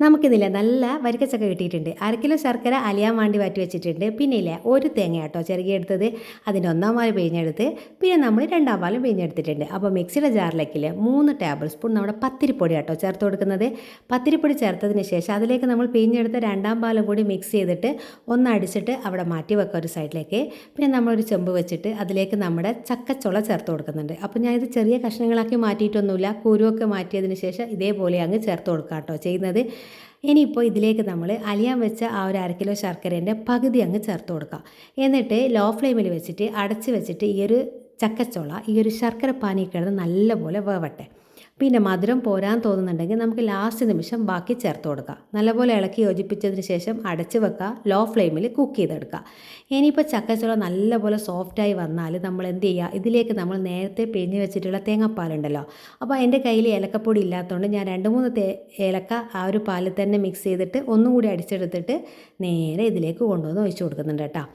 നമുക്കിതില്ലേ നല്ല വരിക്കച്ചക്ക കിട്ടിയിട്ടുണ്ട്. 1/2 കിലോ ശർക്കര അലിയാൻ വേണ്ടി മാറ്റി വെച്ചിട്ടുണ്ട്. പിന്നെ ഇല്ലേ ഒരു തേങ്ങ കേട്ടോ ചിരകിയെടുത്തത്, അതിൻ്റെ ഒന്നാം പാല് പിഴിഞ്ഞെടുത്ത്, പിന്നെ നമ്മൾ രണ്ടാം പാലും പിഴിഞ്ഞെടുത്തിട്ടുണ്ട്. അപ്പോൾ മിക്സിയുടെ ജാറിലേക്കില്ലേ 3 ടേബിൾ സ്പൂൺ നമ്മുടെ പത്തിരിപ്പൊടി കേട്ടോ ചേർത്ത് കൊടുക്കുന്നത്. പത്തിരിപ്പൊടി ചേർത്തതിന് ശേഷം അതിലേക്ക് നമ്മൾ പിഴിഞ്ഞെടുത്ത രണ്ടാം പാലും കൂടി മിക്സ് ചെയ്തിട്ട് ഒന്ന് അടിച്ചിട്ട് അവിടെ മാറ്റി വെക്കുക ഒരു സൈഡിലേക്ക്. പിന്നെ നമ്മളൊരു ചെമ്പ് വെച്ചിട്ട് അതിലേക്ക് നമ്മുടെ ചക്കച്ചുള ചേർത്ത് കൊടുക്കുന്നുണ്ട്. അപ്പോൾ ഞാൻ ഇത് ചെറിയ കഷ്ണങ്ങളാക്കി മാറ്റിയിട്ടൊന്നുമില്ല, കുരുവൊക്കെ മാറ്റിയതിന് ശേഷം ഇതേപോലെ അങ്ങ് ചേർത്ത് കൊടുക്കുക കേട്ടോ ചെയ്യുന്നത്. ഇനിയിപ്പോൾ ഇതിലേക്ക് നമ്മൾ അലിയാൻ വെച്ച ആ ഒരു 1/2 കിലോ ശർക്കരേൻ്റെ പകുതി അങ്ങ് ചേർത്ത് കൊടുക്കാം. എന്നിട്ട് ലോ ഫ്ലെയിമിൽ വെച്ചിട്ട് അടച്ച് വെച്ചിട്ട് ഈ ഒരു ചക്കച്ചുള ഈ ഒരു ശർക്കര പാനി കിടന്ന് നല്ലപോലെ വേവട്ടെ. പിന്നെ മധുരം പോരാൻ തോന്നുന്നുണ്ടെങ്കിൽ നമുക്ക് ലാസ്റ്റ് നിമിഷം ബാക്കി ചേർത്ത് കൊടുക്കുക. നല്ലപോലെ ഇളക്കി യോജിപ്പിച്ചതിന് ശേഷം അടച്ച് വെക്കുക, ലോ ഫ്ലെയിമിൽ കുക്ക് ചെയ്തെടുക്കുക. ഇനിയിപ്പോൾ ചക്കച്ചുള നല്ലപോലെ സോഫ്റ്റായി വന്നാൽ നമ്മൾ എന്ത് ചെയ്യുക, ഇതിലേക്ക് നമ്മൾ നേരത്തെ പിഴിഞ്ഞ് വെച്ചിട്ടുള്ള തേങ്ങാപ്പാലുണ്ടല്ലോ. അപ്പോൾ എൻ്റെ കയ്യിൽ ഏലക്കപ്പൊടി ഇല്ലാത്തതുകൊണ്ട് ഞാൻ 2-3 ഏലക്ക ആ ഒരു പാലിൽ തന്നെ മിക്സ് ചെയ്തിട്ട് ഒന്നും കൂടി അടിച്ചെടുത്തിട്ട് നേരെ ഇതിലേക്ക് കൊണ്ടുവന്ന് ഒഴിച്ച് കൊടുക്കുന്നുണ്ട് കേട്ടോ.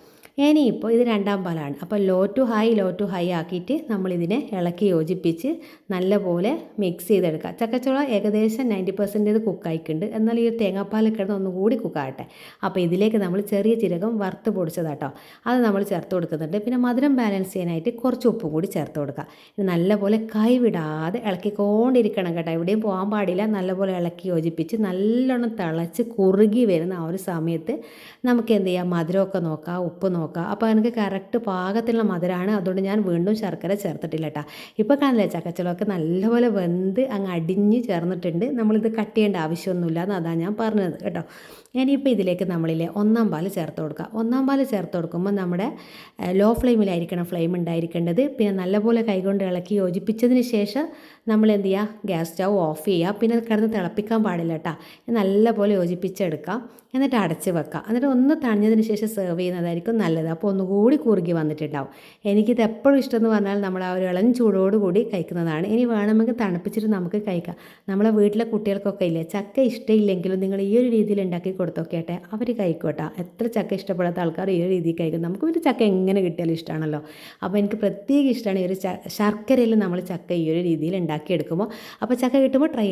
ഇനിയിപ്പോൾ ഇത് രണ്ടാം പാലാണ്. അപ്പോൾ ലോ ടു ഹൈ ആക്കിയിട്ട് നമ്മളിതിനെ ഇളക്കി യോജിപ്പിച്ച് നല്ലപോലെ മിക്സ് ചെയ്തെടുക്കുക. ചക്കച്ചുള ഏകദേശം 90% കുക്കായിട്ടുണ്ട്. എന്നാൽ ഈ ഒരു തേങ്ങാപ്പാൽ കിടന്ന് ഒന്നുകൂടി കുക്കാകട്ടെ. അപ്പോൾ ഇതിലേക്ക് നമ്മൾ ചെറിയ ജീരകം വറുത്ത് പൊടിച്ചതാട്ടോ, അത് നമ്മൾ ചേർത്ത് കൊടുക്കുന്നുണ്ട്. പിന്നെ മധുരം ബാലൻസ് ചെയ്യാനായിട്ട് കുറച്ച് ഉപ്പും കൂടി ചേർത്ത് കൊടുക്കുക. ഇത് നല്ലപോലെ കൈവിടാതെ ഇളക്കിക്കൊണ്ടിരിക്കണം കേട്ടോ, എവിടെയും പോകാൻ പാടില്ല. നല്ലപോലെ ഇളക്കി യോജിപ്പിച്ച് നല്ലോണം തിളച്ച് കുറുകി വരുന്ന ആ ഒരു സമയത്ത് നമുക്ക് എന്ത് ചെയ്യാം, മധുരമൊക്കെ നോക്കാം, ഉപ്പ് നോക്കാം. അപ്പോൾ എനിക്ക് കറക്റ്റ് പാകത്തിലുള്ള മധുരമാണ്, അതുകൊണ്ട് ഞാൻ വീണ്ടും ശർക്കര ചേർത്തിട്ടില്ല കേട്ടോ. ഇപ്പോൾ കാണില്ലേ ചക്കച്ചുളയൊക്കെ നല്ലപോലെ വെന്ത് അങ്ങ് അടിഞ്ഞ് ചേർന്നിട്ടുണ്ട്. നമ്മളിത് കട്ട് ചെയ്യേണ്ട ആവശ്യമൊന്നുമില്ല എന്ന് അതാണ് ഞാൻ പറഞ്ഞത് കേട്ടോ. ഇനിയിപ്പോൾ ഇതിലേക്ക് നമ്മളില്ലേ ഒന്നാം പാൽ ചേർത്ത് കൊടുക്കുക. ഒന്നാം പാൽ ചേർത്ത് കൊടുക്കുമ്പോൾ നമ്മുടെ ലോ ഫ്ലെയിമിലായിരിക്കണം ഫ്ലെയിം ഉണ്ടായിരിക്കേണ്ടത്. പിന്നെ നല്ലപോലെ കൈകൊണ്ട് ഇളക്കി യോജിപ്പിച്ചതിന് ശേഷം നമ്മൾ എന്ത് ചെയ്യുക, ഗ്യാസ് സ്റ്റൗ ഓഫ് ചെയ്യുക. പിന്നെ കിടന്ന് തിളപ്പിക്കാൻ പാടില്ല കേട്ടോ, നല്ലപോലെ യോജിപ്പിച്ചെടുക്കാം. എന്നിട്ട് അടച്ച് വെക്കുക. എന്നിട്ട് ഒന്ന് തണിഞ്ഞതിന് ശേഷം സെർവ് ചെയ്യുന്നതായിരിക്കും നല്ലത്. അപ്പോൾ ഒന്നുകൂടി കുറുകി വന്നിട്ടുണ്ടാവും. എനിക്കിത് എപ്പോഴും ഇഷ്ടമെന്ന് പറഞ്ഞാൽ നമ്മൾ ആ ഒരു ഇളം ചൂടോടുകൂടി കഴിക്കുന്നതാണ്. ഇനി വേണമെങ്കിൽ തണുപ്പിച്ചിട്ട് നമുക്ക് കഴിക്കാം. നമ്മളെ വീട്ടിലെ കുട്ടികൾക്കൊക്കെ ഇല്ലേ ചക്ക ഇഷ്ടമില്ലെങ്കിലും നിങ്ങൾ ഈ ഒരു രീതിയിൽ ഉണ്ടാക്കി കൊടുത്തോക്കേട്ടെ, അവർ കഴിക്കോട്ടെ. എത്ര ചക്ക ഇഷ്ടപ്പെടാത്ത ആൾക്കാർ ഈ ഒരു രീതിയിൽ കഴിക്കും. നമുക്ക് പിന്നെ ചക്ക എങ്ങനെ കിട്ടിയാലും ഇഷ്ടമാണല്ലോ. അപ്പോൾ എനിക്ക് പ്രത്യേകം ഇഷ്ടമാണ് ഈ ഒരു ശർക്കരയിൽ നമ്മൾ ചക്ക ഈ ഒരു രീതിയിൽ ഉണ്ടാക്കിയെടുക്കുമ്പോൾ. അപ്പോൾ ചക്ക കിട്ടുമ്പോൾ ട്രൈ